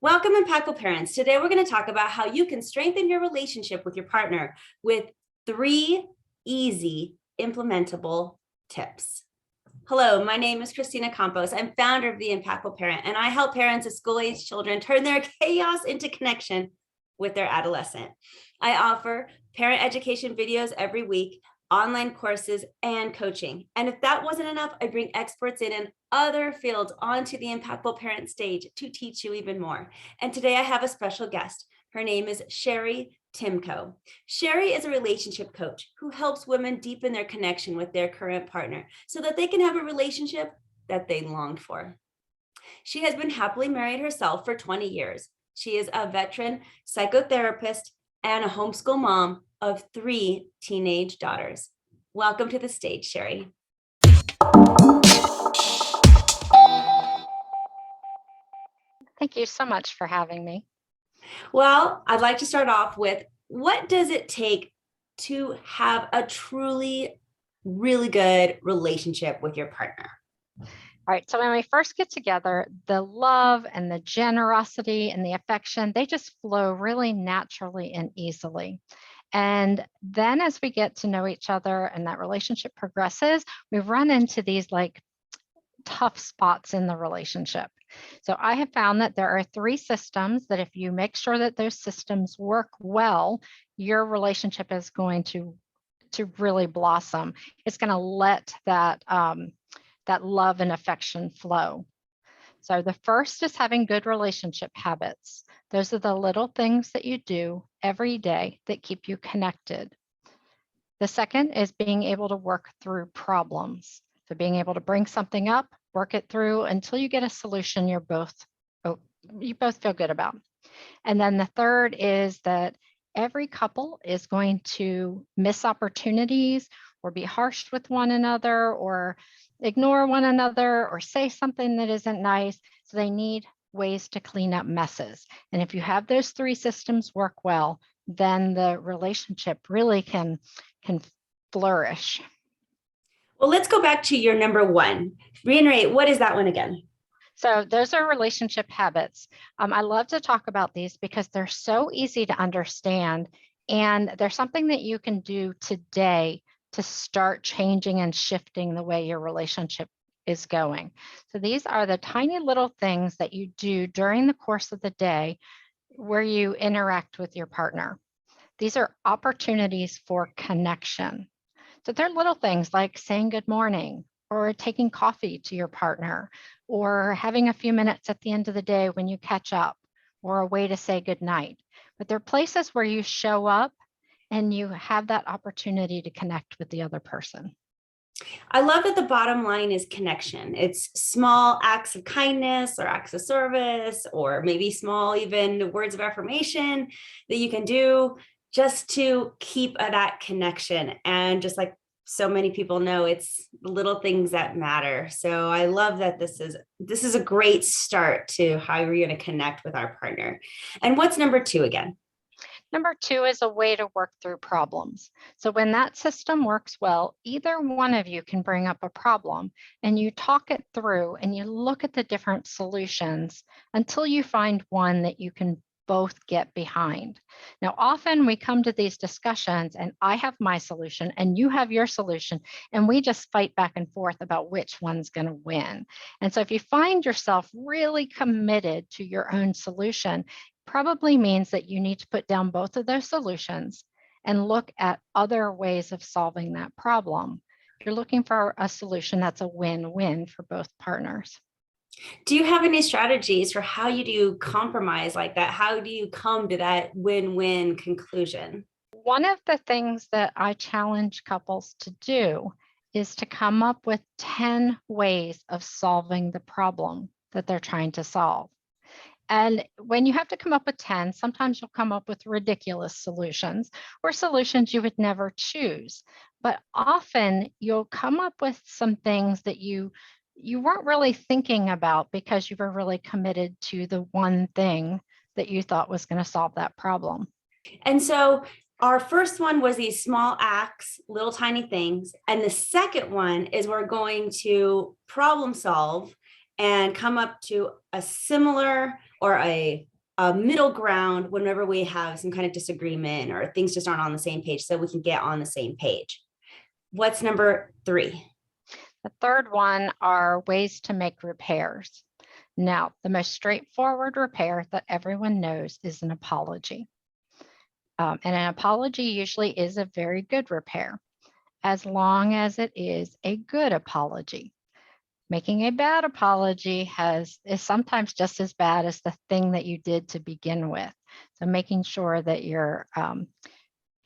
Welcome, Impactful Parents. Today, we're going to talk about how you can strengthen your relationship with your partner with 3 easy implementable tips. Hello, my name is Christina Campos. I'm founder of The Impactful Parent, and I help parents of school-age children turn their chaos into connection with their adolescent. I offer parent education videos every week, online courses, and coaching. And if that wasn't enough, I bring experts in other fields onto the Impactful Parent stage to teach you even more. And today I have a special guest. Her name is Cheri Timko. Cheri is a relationship coach who helps women deepen their connection with their current partner so that they can have a relationship that they longed for. She has been happily married herself for 20 years. She is a veteran psychotherapist and a homeschool mom of 3 teenage daughters. Welcome to the stage, Cheri. Thank you so much for having me. Well, I'd like to start off with, what does it take to have a truly really good relationship with your partner? All right. So when we first get together, the love and the generosity and the affection, they just flow really naturally and easily. And then as we get to know each other and that relationship progresses, we run into these tough spots in the relationship. So I have found that there are 3 systems that if you make sure that those systems work well, your relationship is going to really blossom. It's going to let that love and affection flow. So the first is having good relationship habits. Those are the little things that you do every day that keep you connected. The second is being able to work through problems. So being able to bring something up, work it through until you get a solution you both feel good about. And then the third is that every couple is going to miss opportunities or be harsh with one another or ignore one another or say something that isn't nice. So they need ways to clean up messes. And if you have those 3 systems work well, then the relationship really can flourish. Well, let's go back to your number 1. Reiterate, what is that one again? So those are relationship habits. I love to talk about these because they're so easy to understand. And there's something that you can do today to start changing and shifting the way your relationship is going. So these are the tiny little things that you do during the course of the day where you interact with your partner. These are opportunities for connection. So they're little things like saying good morning or taking coffee to your partner or having a few minutes at the end of the day when you catch up or a way to say good night. But they're places where you show up and you have that opportunity to connect with the other person. I love that the bottom line is connection. It's small acts of kindness or acts of service, or maybe small, even words of affirmation that you can do just to keep that connection. And just like so many people know, it's the little things that matter. So I love that this is a great start to how we're going to connect with our partner. And what's number 2 again? Number 2 is a way to work through problems. So when that system works well, either one of you can bring up a problem and you talk it through and you look at the different solutions until you find one that you can both get behind. Now, often we come to these discussions and I have my solution and you have your solution, and we just fight back and forth about which one's going to win. And so if you find yourself really committed to your own solution, probably means that you need to put down both of those solutions and look at other ways of solving that problem. You're looking for a solution that's a win-win for both partners. Do you have any strategies for how you do compromise like that? How do you come to that win-win conclusion? One of the things that I challenge couples to do is to come up with 10 ways of solving the problem that they're trying to solve. And when you have to come up with 10, sometimes you'll come up with ridiculous solutions or solutions you would never choose. But often you'll come up with some things that you weren't really thinking about because you were really committed to the one thing that you thought was going to solve that problem. And so our first one was these small acts, little tiny things. And the second one is we're going to problem solve and come up to a similar or a a middle ground whenever we have some kind of disagreement or things just aren't on the same page, so we can get on the same page. What's number 3? The third one are ways to make repairs. Now, the most straightforward repair that everyone knows is an apology. And an apology usually is a very good repair, as long as it is a good apology. Making a bad apology is sometimes just as bad as the thing that you did to begin with. So making sure that you're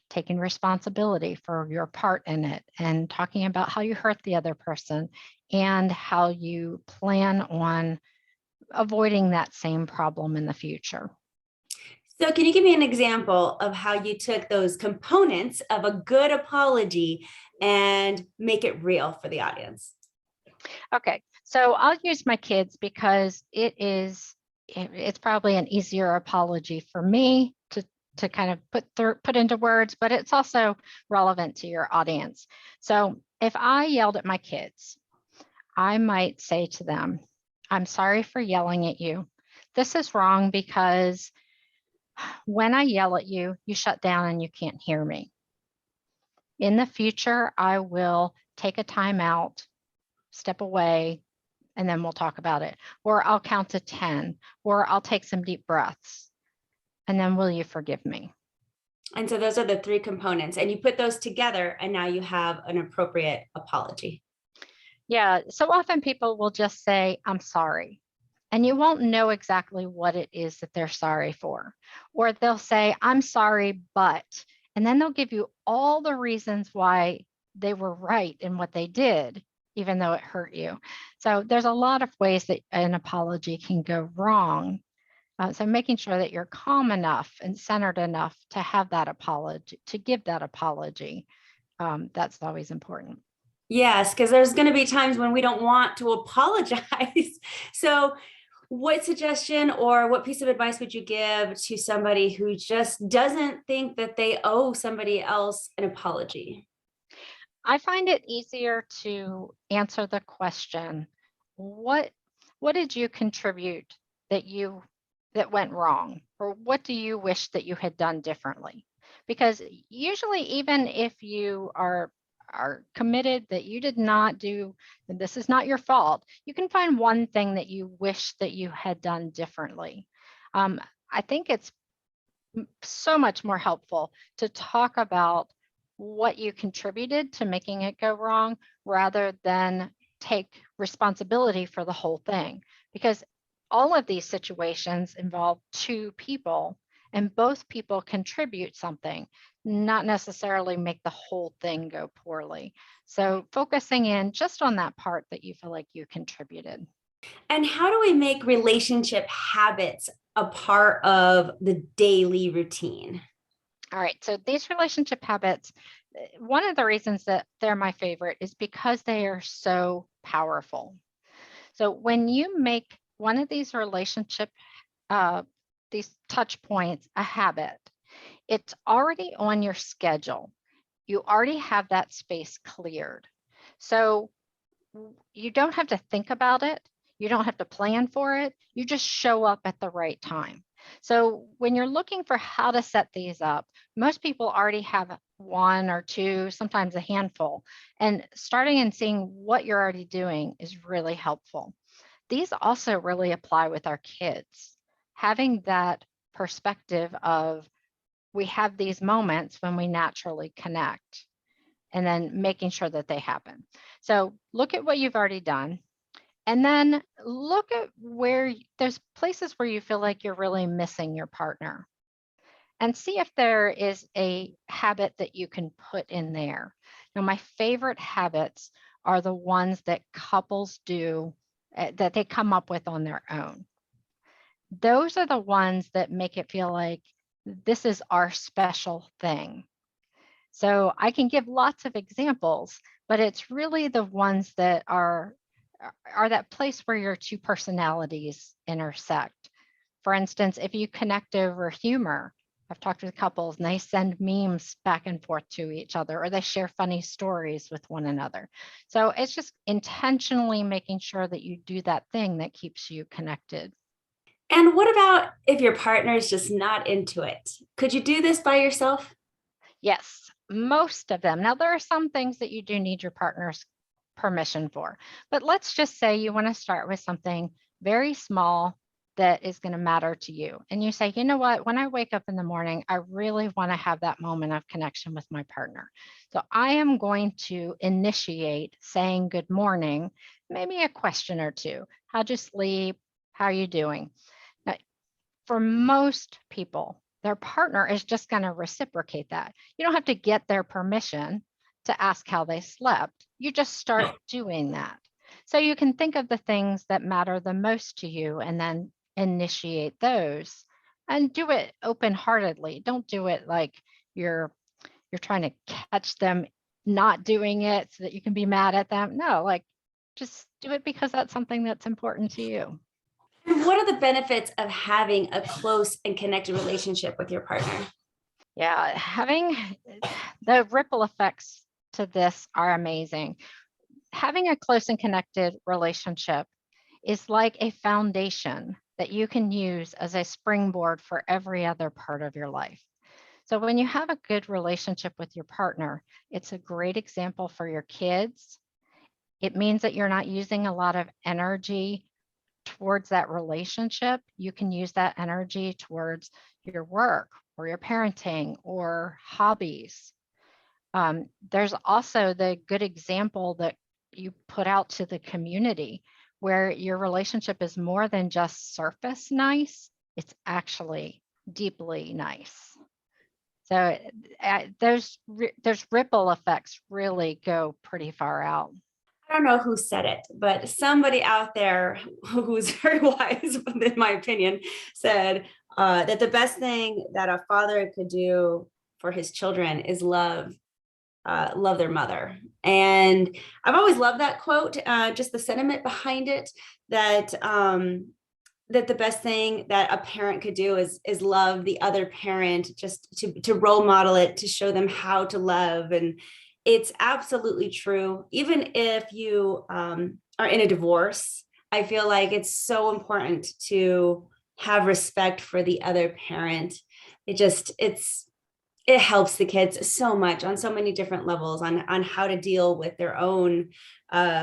taking responsibility for your part in it and talking about how you hurt the other person and how you plan on avoiding that same problem in the future. So can you give me an example of how you took those components of a good apology and make it real for the audience? Okay, so I'll use my kids because it's probably an easier apology for me to kind of put into words, but it's also relevant to your audience. So if I yelled at my kids, I might say to them, "I'm sorry for yelling at you. This is wrong because when I yell at you, you shut down and you can't hear me. In the future, I will take a time out, step away, and then we'll talk about it. Or I'll count to 10, or I'll take some deep breaths. And then will you forgive me?" And so those are the 3 components, and you put those together and now you have an appropriate apology. Yeah, so often people will just say, "I'm sorry." And you won't know exactly what it is that they're sorry for. Or they'll say, "I'm sorry, but," and then they'll give you all the reasons why they were right in what they did, even though it hurt you. So there's a lot of ways that an apology can go wrong. So making sure that you're calm enough and centered enough to have that apology, to give that apology, that's always important. Yes, because there's going to be times when we don't want to apologize. So what suggestion or what piece of advice would you give to somebody who just doesn't think that they owe somebody else an apology? I find it easier to answer the question, what what did you contribute that went wrong? Or what do you wish that you had done differently? Because usually even if you are committed that you did not do, and this is not your fault, you can find one thing that you wish that you had done differently. I think it's so much more helpful to talk about what you contributed to making it go wrong rather than take responsibility for the whole thing. Because all of these situations involve 2 people and both people contribute something, not necessarily make the whole thing go poorly. So focusing in just on that part that you feel like you contributed. And how do we make relationship habits a part of the daily routine? All right, so these relationship habits, one of the reasons that they're my favorite is because they are so powerful. So when you make one of uh, these touch points a habit, it's already on your schedule. You already have that space cleared. So you don't have to think about it. You don't have to plan for it. You just show up at the right time. So when you're looking for how to set these up, most people already have 1 or 2, sometimes a handful. And starting and seeing what you're already doing is really helpful. These also really apply with our kids. Having that perspective of we have these moments when we naturally connect and then making sure that they happen. So look at what you've already done. And then look at where there's places where you feel like you're really missing your partner and see if there is a habit that you can put in there. Now, my favorite habits are the ones that couples do that they come up with on their own. Those are the ones that make it feel like this is our special thing. So I can give lots of examples, but it's really the ones that are that place where your 2 personalities intersect. For instance, if you connect over humor, I've talked with couples and they send memes back and forth to each other, or they share funny stories with one another. So it's just intentionally making sure that you do that thing that keeps you connected. And what about if your partner is just not into it? Could you do this by yourself? Yes, most of them. Now, there are some things that you do need your partner's permission for, but let's just say you want to start with something very small that is going to matter to you. And you say, you know what, when I wake up in the morning, I really want to have that moment of connection with my partner. So I am going to initiate saying good morning, maybe a question or two. How'd you sleep? How are you doing? Now, for most people, their partner is just going to reciprocate that. You don't have to get their permission to ask how they slept. You just start doing that. So you can think of the things that matter the most to you and then initiate those and do it open-heartedly. Don't do it like you're you're trying to catch them not doing it so that you can be mad at them. No, like just do it because that's something that's important to you. And what are the benefits of having a close and connected relationship with your partner? Yeah, having the ripple effects to this are amazing. Having a close and connected relationship is like a foundation that you can use as a springboard for every other part of your life. So when you have a good relationship with your partner, it's a great example for your kids. It means that you're not using a lot of energy towards that relationship. You can use that energy towards your work or your parenting or hobbies. There's also the good example that you put out to the community where your relationship is more than just surface nice, it's actually deeply nice. So those ripple effects really go pretty far out. I don't know who said it, but somebody out there who's very wise, in my opinion, said that the best thing that a father could do for his children is love their mother. And I've always loved that quote, just the sentiment behind it, that that the best thing that a parent could do is love the other parent, just to role model it, to show them how to love. And it's absolutely true. Even if you are in a divorce, I feel like it's so important to have respect for the other parent. It helps the kids so much on so many different levels, on how to deal with their own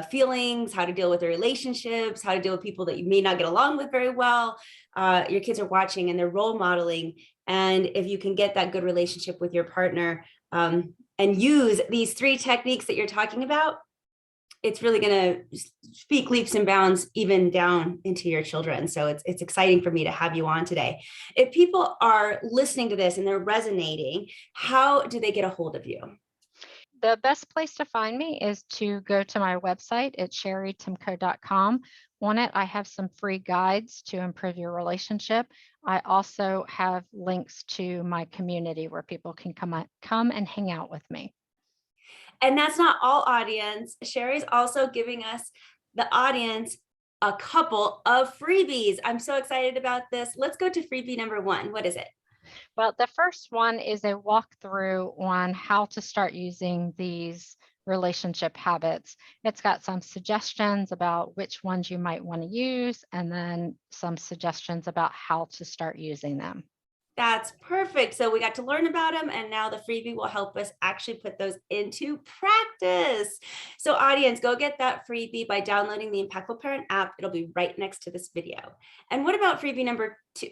feelings, how to deal with their relationships, how to deal with people that you may not get along with very well. Your kids are watching and they're role modeling. And if you can get that good relationship with your partner, and use these three techniques that you're talking about, it's really going to speak leaps and bounds even down into your children. So it's exciting for me to have you on today. If people are listening to this and they're resonating, how do they get a hold of you? The best place to find me is to go to my website at cheritimko.com. On it, I have some free guides to improve your relationship. I also have links to my community where people can come and hang out with me. And that's not all, audience. Cheri's also giving us, the audience, a couple of freebies. I'm so excited about this. Let's go to freebie number one. What is it? Well, the first one is a walkthrough on how to start using these relationship habits. It's got some suggestions about which ones you might want to use, and then some suggestions about how to start using them. That's perfect. So we got to learn about them, and now the freebie will help us actually put those into practice. So audience, go get that freebie by downloading the Impactful Parent app. It'll be right next to this video. And what about freebie number two?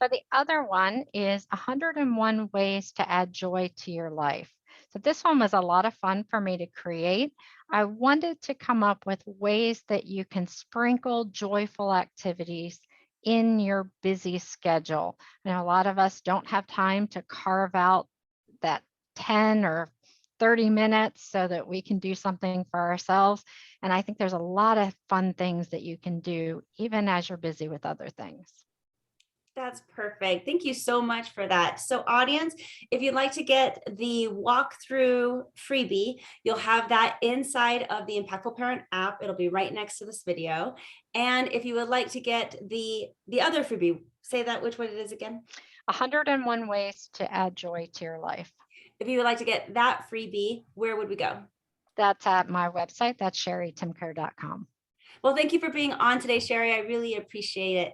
So the other one is 101 ways to add joy to your life. So this one was a lot of fun for me to create. I wanted to come up with ways that you can sprinkle joyful activities in your busy schedule. I know a lot of us don't have time to carve out that 10 or 30 minutes so that we can do something for ourselves. And I think there's a lot of fun things that you can do even as you're busy with other things. That's perfect. Thank you so much for that. So audience, if you'd like to get the walkthrough freebie, you'll have that inside of the Impactful Parent app. It'll be right next to this video. And if you would like to get the other freebie, say that, which one it is again? 101 ways to add joy to your life. If you would like to get that freebie, where would we go? That's at my website. That's cheritimko.com. Well, thank you for being on today, Cheri. I really appreciate it.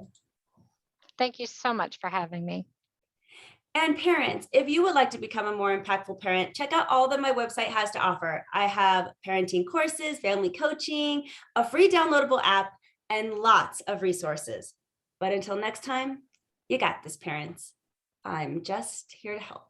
Thank you so much for having me. And parents, if you would like to become a more impactful parent, check out all that my website has to offer. I have parenting courses, family coaching, a free downloadable app, and lots of resources. But until next time, you got this, parents. I'm just here to help.